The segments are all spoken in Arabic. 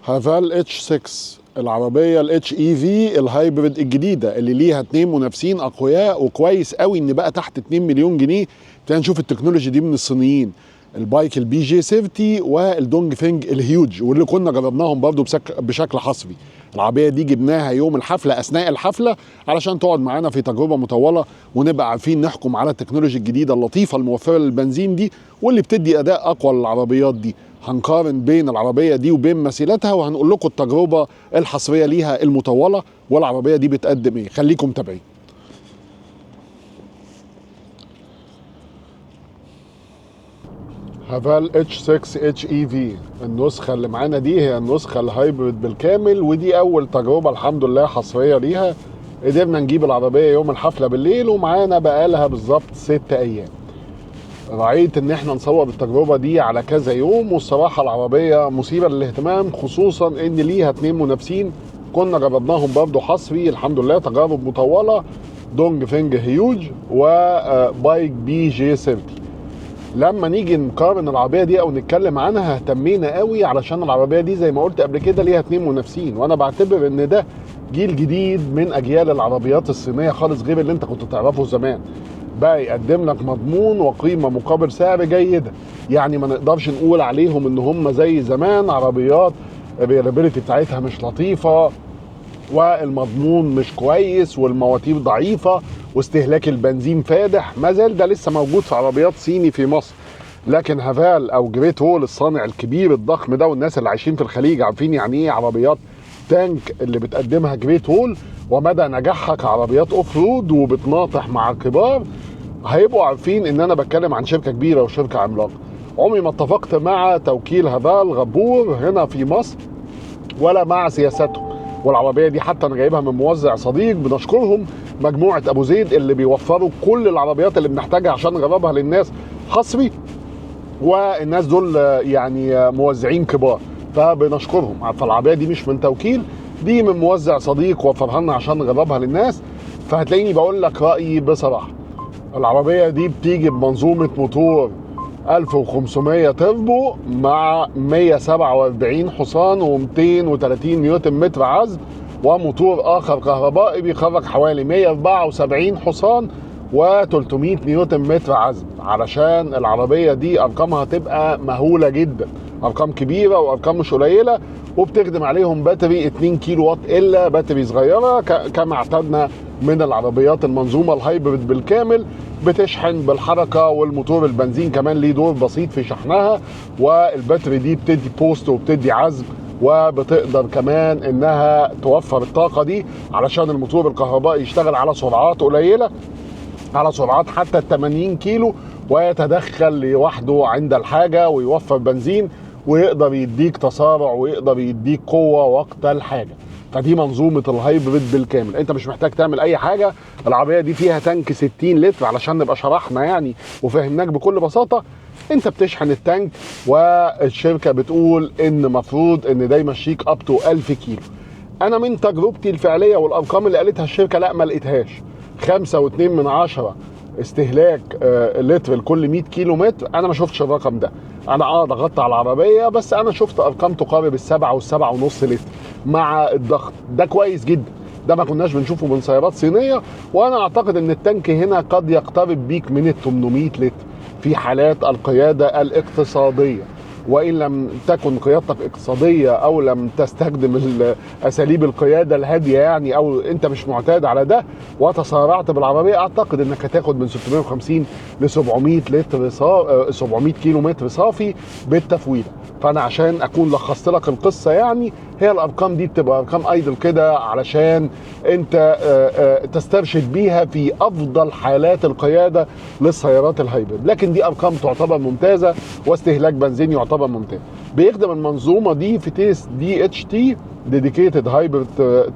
هافال اتش 6 العربيه الاتش اي في الهايبريد الجديده اللي ليها 2 منافسين اقوياء، وكويس قوي ان بقى تحت 2 مليون جنيه. ابتدينا نشوف التكنولوجي دي من الصينيين، البايك البي جي 70 والدونج فينج الهيوج، واللي كنا جربناهم برضو بشكل حصري. العربيه دي جبناها يوم الحفله اثناء الحفله علشان تقعد معانا في تجربه مطوله، ونبقى عارفين نحكم على التكنولوجيا الجديده اللطيفه الموفره للبنزين دي، واللي بتدي اداء اقوى للعربيات دي. هنقارن بين العربيه دي وبين مثيلاتها، وهنقول لكم التجربه الحصريه ليها المطوله والعربيه دي بتقدم ايه. خليكم متابعين. هافال اتش 6 اتش اي في النسخه اللي معانا دي هي النسخه الهايبريد بالكامل، ودي اول تجربه الحمد لله حصريه ليها. قدرنا نجيب العربيه يوم الحفله بالليل، ومعانا بقالها بالظبط 6 ايام. راعيت ان احنا نصور التجربه دي على كذا يوم، والصراحه العربيه مثيره للاهتمام، خصوصا ان ليها 2 منافسين كنا جربناهم برضو حصري الحمد لله، تجارب مطوله، دونج فينج هيوج وبايك بي جي 70. لما نيجي نقارن العربيه دي او نتكلم عنها اهتمينا قوي، علشان العربيه دي زي ما قلت قبل كده ليها 2 منافسين، وانا بعتبر ان ده جيل جديد من اجيال العربيات الصينيه خالص، غير اللي انت كنت تعرفه زمان. بقى يقدم لك مضمون وقيمه مقابل سعر جيده، يعني ما نقدرش نقول عليهم ان هم زي زمان عربيات الريلابيلتي بتاعتها مش لطيفه، والمضمون مش كويس، والمواتير ضعيفه، واستهلاك البنزين فادح. ما زال ده لسه موجود في عربيات صيني في مصر. لكن هافال او جريت وول الصانع الكبير الضخم ده، والناس اللي عايشين في الخليج عارفين يعني ايه عربيات تانك اللي بتقدمها جريت وول، ومدى نجاحها كعربيات اوف رود وبتناطح مع الكبار، هيبقوا عارفين ان انا بتكلم عن شركه كبيره وشركه عملاقه. عمري ما اتفقت مع توكيل هافال غبور هنا في مصر ولا مع سياساتهم، والعربيه دي حتى انا جايبها من موزع صديق، بنشكرهم مجموعه ابو زيد اللي بيوفروا كل العربيات اللي بنحتاجها عشان نجربها للناس حصري، والناس دول يعني موزعين كبار فبنشكرهم. فالعربيه دي مش من توكيل، دي من موزع صديق وفرها لنا عشان نجربها للناس. فهتلاقيني بقول لك رايي بصراحه. العربيه دي بتيجي بمنظومه موتور 1500 تربو مع 147 حصان و230 نيوتن متر عزم، وموتور اخر كهربائي بيخرج حوالي 174 حصان و300 نيوتن متر عزم، علشان العربيه دي ارقامها تبقى مهوله جدا، ارقام كبيره وارقام مش قليله، وبتخدم عليهم باتري 2 كيلو وات الا باتري صغيره كما اعتدنا من العربيات المنظومه الهايبريد بالكامل. بتشحن بالحركه، والموتور البنزين كمان ليه دور بسيط في شحنها، والباتري دي بتدي بوست وبتدي عزم، وبتقدر كمان انها توفر الطاقه دي علشان الموتور الكهربائي يشتغل على سرعات قليله، على سرعات حتى 80 كيلو، ويتدخل لوحده عند الحاجه ويوفر بنزين، ويقدر يديك تسارع ويقدر يديك قوه وقت الحاجه. فدي منظومه الهايبريد بالكامل، انت مش محتاج تعمل اي حاجه. العربيه دي فيها تانك 60 لتر علشان نبقى شرحنا يعني وفهمناك بكل بساطه. انت بتشحن التانك، والشركه بتقول ان مفروض ان ده يمشيك اب تو 1000 كيلو. انا من تجربتي الفعليه والارقام اللي قالتها الشركه لا ما لقيتهاش. 5.2 استهلاك لتر لكل 100 كيلو متر، انا ما شفتش الرقم ده. انا ضغطت على العربيه بس انا شفت ارقام تقارب ال7 وال7.5 لتر مع الضغط. ده كويس جدا، ده ما كناش بنشوفه من سيارات صينيه. وانا اعتقد ان التانك هنا قد يقترب بيك من ال 800 لتر في حالات القياده الاقتصاديه، وان لم تكن قيادتك اقتصاديه او لم تستخدم اساليب القياده الهاديه يعني، او انت مش معتاد على ده وتسارعت بالعربيه، اعتقد انك هتاخد من 650 ل 700 لتر 700 كيلو متر صافي بالتفويله. فانا عشان اكون لخصت لك القصه يعني، هي الارقام دي بتبقى ارقام ايدل كده علشان انت تسترشد بيها في افضل حالات القياده للسيارات الهايبريد، لكن دي ارقام تعتبر ممتازه، واستهلاك بنزين يعتبر ممتاز. بيخدم المنظومه دي فتيس دي اتش تي ديديكيتد هايبريد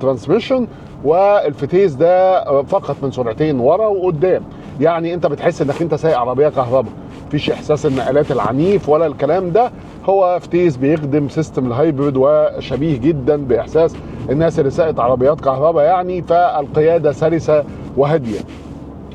ترانسميشن، والفتيس ده فقط من سرعتين ورا وقدام، يعني انت بتحس انك انت سايق عربيه كهرباء، مفيش احساس النقلات العنيف ولا الكلام ده. هو فتيس بيخدم سيستم الهايبريد وشبيه جدا باحساس الناس اللي ساقت عربيات كهرباء يعني، فالقياده سلسه وهاديه،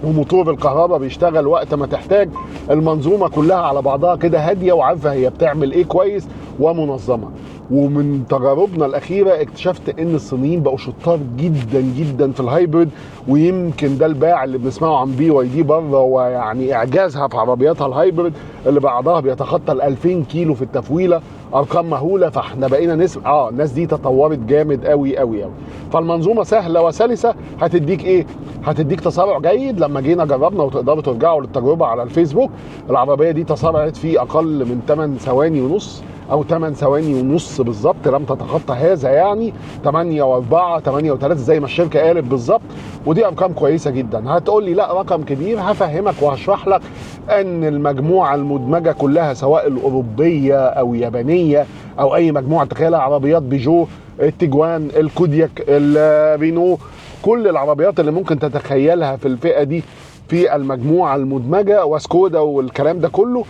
وموتور الكهرباء بيشتغل وقت ما تحتاج. المنظومه كلها على بعضها كده هاديه وعارفه هي بتعمل ايه كويس، ومنظمه. ومن تجاربنا الاخيره اكتشفت ان الصينيين بقوا شطار جدا جدا في الهايبريد، ويمكن ده الباع اللي بنسمعه عن BYD بره، ويعني اعجازها في عربياتها الهايبريد اللي بعضها بيتخطى ال 2000 كيلو في التفويله، ارقام مهوله. فاحنا بقينا نسمع الناس دي تطورت جامد قوي قوي قوي. فالمنظومه سهله وسلسه، هتديك ايه؟ هتديك تسارع جيد. لما جينا جربنا، وتقدروا ترجعوا للتجربه على الفيسبوك، العربيه دي تسارعت في اقل من 8 ثواني ونص او 8 ثواني ونص بالظبط، لم تتخطى هذا، يعني 8 و4 8 و3 زي ما الشركه قالت بالظبط. ودي ارقام كويسه جدا. هتقول لي لا رقم كبير، هفهمك وهشرح لك ان المجموعه المدمجه كلها سواء الاوروبيه او يابانيه او اي مجموعه تخيلها، عربيات بيجو، التيجوان، الكودياك، الرينو، كل العربيات اللي ممكن تتخيلها في الفئه دي في المجموعه المدمجه، وسكودا والكلام ده كله،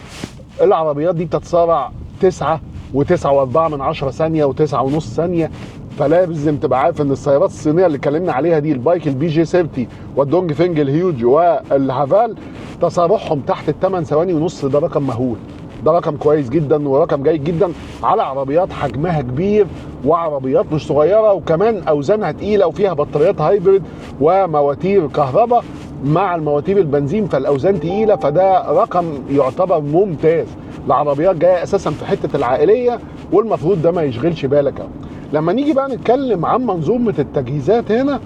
العربيات دي بتتسارع 9 و9.4 ثانيه و9.5 ثانيه. فلازم تبقى عارف ان السيارات الصينيه اللي اتكلمنا عليها دي، البايك BJ70 والدونج فينج الهيوج والهافال، تسارعهم تحت ال8 ثواني ونص. ده رقم مهول، ده رقم كويس جدا ورقم جيد جدا على عربيات حجمها كبير وعربيات مش صغيره، وكمان اوزانها تقيله وفيها بطاريات هايبريد ومواتير كهرباء مع المواتير البنزين، فالاوزان تقيله. فده رقم يعتبر ممتاز لعربيات جايه اساسا في حته العائليه، والمفروض ده ما يشغلش بالك قوي. لما نيجي بقى نتكلم عن منظومه التجهيزات، هنا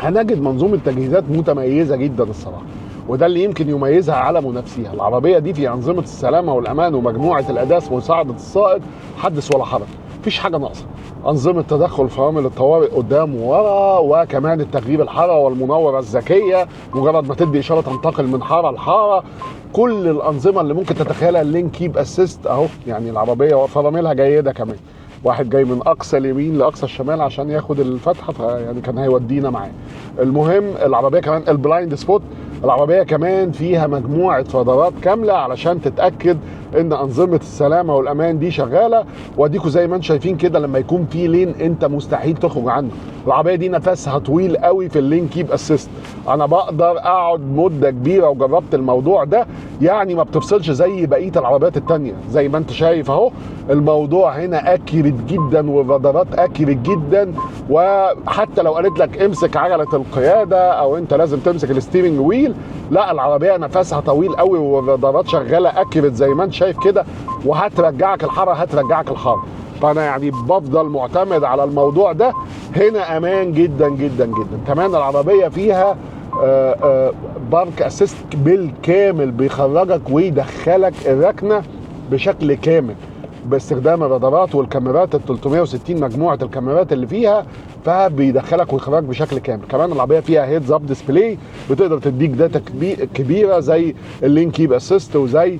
هنجد منظومه تجهيزات متميزه جدا الصراحه، وده اللي يمكن يميزها على منافسيها. العربيه دي في انظمه السلامه والامان ومجموعه الاداس ومساعده السائق حدث ولا حرج، مفيش حاجه ناقصه. انظمه تدخل فرامل الطوارئ قدام وورا، وكمان التغيير الحاره والمنوره الذكيه، مجرد ما تدي اشاره تنتقل من حاره لحاره. كل الانظمه اللي ممكن تتخيلها، اللين كيب اسيست اهو، يعني العربيه فراملها جيده كمان. واحد جاي من اقصى اليمين لاقصى الشمال عشان ياخد الفتحه، يعني كان هيودينا معاه. المهم العربيه كمان البلايند سبوت، العربيه كمان فيها مجموعه رادارات كامله علشان تتاكد ان انظمه السلامه والامان دي شغاله. واديكوا زي ما انتم شايفين كده، لما يكون في لين انت مستحيل تخرج عنه. العربيه دي نفسها طويل قوي في اللين كيب اسيست، انا بقدر اقعد مده كبيره وجربت الموضوع ده، يعني ما بتفصلش زي بقيه العربيات التانيه. زي ما انت شايف اهو، الموضوع هنا اكيرت جدا والرادارات اكيرت جدا. وحتى لو قالت لك امسك عجله القياده او انت لازم تمسك الستيرنج ويل، لا العربيه نفسها طويل قوي والرادارات شغاله اكيرت زي ما انت شايف كده، وهترجعك الحاره هترجعك الحاره. فانا يعني بفضل معتمد على الموضوع ده. هنا امان جدا جدا جدا. كمان العربيه فيها بارك اسيست بالكامل، بيخرجك ويدخلك الركنه بشكل كامل باستخدام الرادارات والكاميرات ال 360 مجموعه الكاميرات اللي فيها، فبيدخلك ويخرجك بشكل كامل. كمان العربيه فيها هيدز اب ديسبلاي، بتقدر تديك داتا كبيره زي اللين كيب اسيست وزي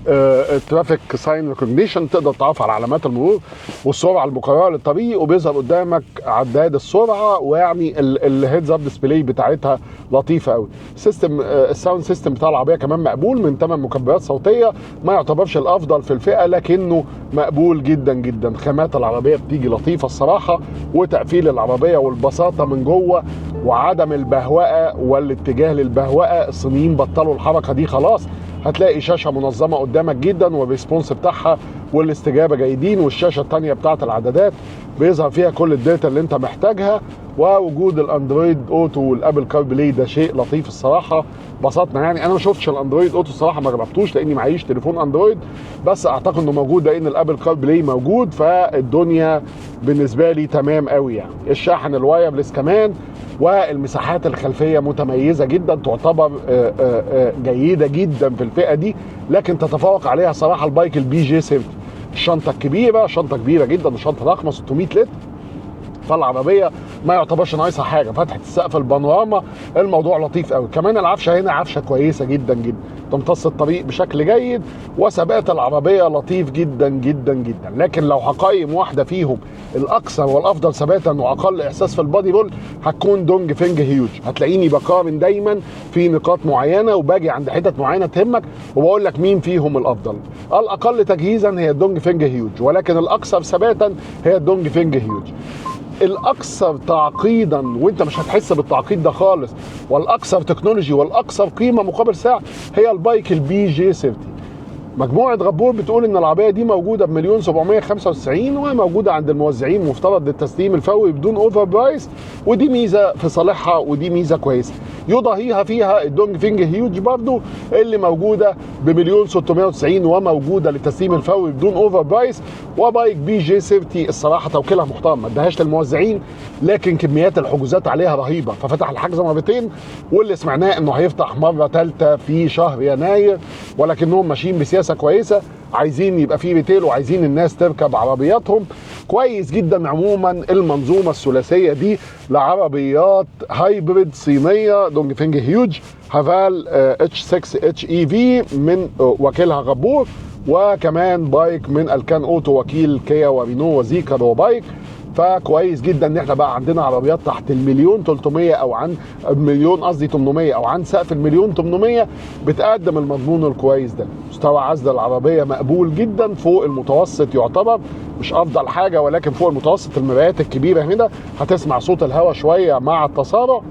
الترافيك ساين ريكوجنيشن، تقدر تعرف على علامات المرور والسرعه المقرره للطريق، وبيظهر قدامك عداد السرعه. ويعني الهيدز اب ديسبلاي بتاعتها لطيفه قوي. سيستم الساوند سيستم بتاع العربيه كمان مقبول، من 8 مكبرات صوتيه، ما يعتبرش الافضل في الفئه لكنه مقبول جدا جدا. خامات العربيه بتيجي لطيفه الصراحه، وتقفيل العربيه والبساطه من جوه وعدم البهوأه والاتجاه للبهوأه. الصينيين بطلوا الحركه دي خلاص. هتلاقي شاشه منظمه قدامك جدا، والريسبونس بتاعها والاستجابه جيدين، والشاشه الثانيه بتاعت العدادات بيظهر فيها كل الداتا اللي انت محتاجها. ووجود الاندرويد اوتو والابل كار بلاي ده شيء لطيف الصراحه، بسطنا. يعني انا ما شفتش الاندرويد اوتو الصراحه، ما جربتوش لاني معيش تليفون اندرويد، بس اعتقد انه موجود لان الابل كار بلاي موجود، فالدنيا بالنسبه لي تمام قوي. يعني الشاحن الوايرلس كمان، والمساحات الخلفيه متميزه جدا، تعتبر جيده جدا في الفئه دي، لكن تتفوق عليها صراحه البايك BJ70. الشنطه الكبيره، شنطه كبيره جدا، الشنطه ضخمه 600 لتر، فالعربيه ما يعتبرش ناقصها حاجه. فتحه السقف البانوراما، الموضوع لطيف قوي. كمان العفشه هنا عفشه كويسه جدا جدا، تمتص الطريق بشكل جيد، وثبات العربيه لطيف جدا جدا جدا. لكن لو هقيم واحده فيهم الاكثر والافضل ثباتا واقل احساس في البادي رول، هتكون دونج فينج هيوج. هتلاقيني بقارن دايما في نقاط معينه، وباجي عند حتت معينه تهمك وبقول لك مين فيهم الافضل. الاقل تجهيزا هي الدونج فينج هيوج، ولكن الاكثر ثباتا هي الدونج فينج هيوج. الاكثر تعقيدا، وانت مش هتحس بالتعقيد ده خالص، والاكثر تكنولوجي والاكثر قيمه مقابل سعر، هي البايك BJ70. مجموعه غبور بتقول ان العربيه دي موجوده بمليون 795 وموجوده عند الموزعين مفترض للتسليم الفوري بدون اوفر برايس، ودي ميزه في صالحها ودي ميزه كويسه. يضاهيها فيها الدونج فينج هيوج برضو اللي موجوده بمليون 690 وموجوده للتسليم الفوري بدون اوفر برايس. وبايك بي جي 30 الصراحه توكيلها محترم، ما ادهاش للموزعين لكن كميات الحجوزات عليها رهيبه، ففتح الحجز مرتين واللي سمعناه انه هيفتح مره ثالثه في شهر يناير، ولكنهم ماشيين بسياسه كويسه، عايزين يبقى في ريتيل وعايزين الناس تركب عربياتهم. كويس جدا عموما المنظومه الثلاثيه دي لعربيات هايبريد صينيه دونج فينج هيوج هافال اتش 6 اتش اي في من وكيلها غبور، وكمان بايك من الكان اوتو وكيل كيا ورينو وزيكر وبايك. فكويس جدا ان احنا بقى عندنا عربيات تحت المليون 300 او عن مليون قصدي 800 او عن سقف المليون 800 بتقدم المضمون الكويس ده. مستوى عزل العربيه مقبول جدا، فوق المتوسط يعتبر، مش افضل حاجه ولكن فوق المتوسط. المرايات الكبيره هنا هتسمع صوت الهواء شويه مع التسارع،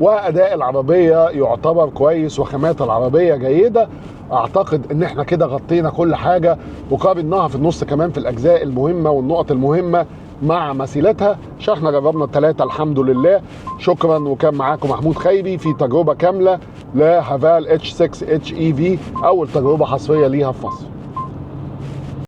واداء العربيه يعتبر كويس وخامات العربيه جيده. اعتقد ان احنا كده غطينا كل حاجه وقارناها في النص كمان في الاجزاء المهمه والنقط المهمه مع مثيلاتها. عشان احنا جربنا الثلاثه الحمد لله. شكرا، وكان معاكم محمود خيري في تجربه كامله لهافال اتش 6 اتش اي في، اول تجربه حصريه ليها في مصر.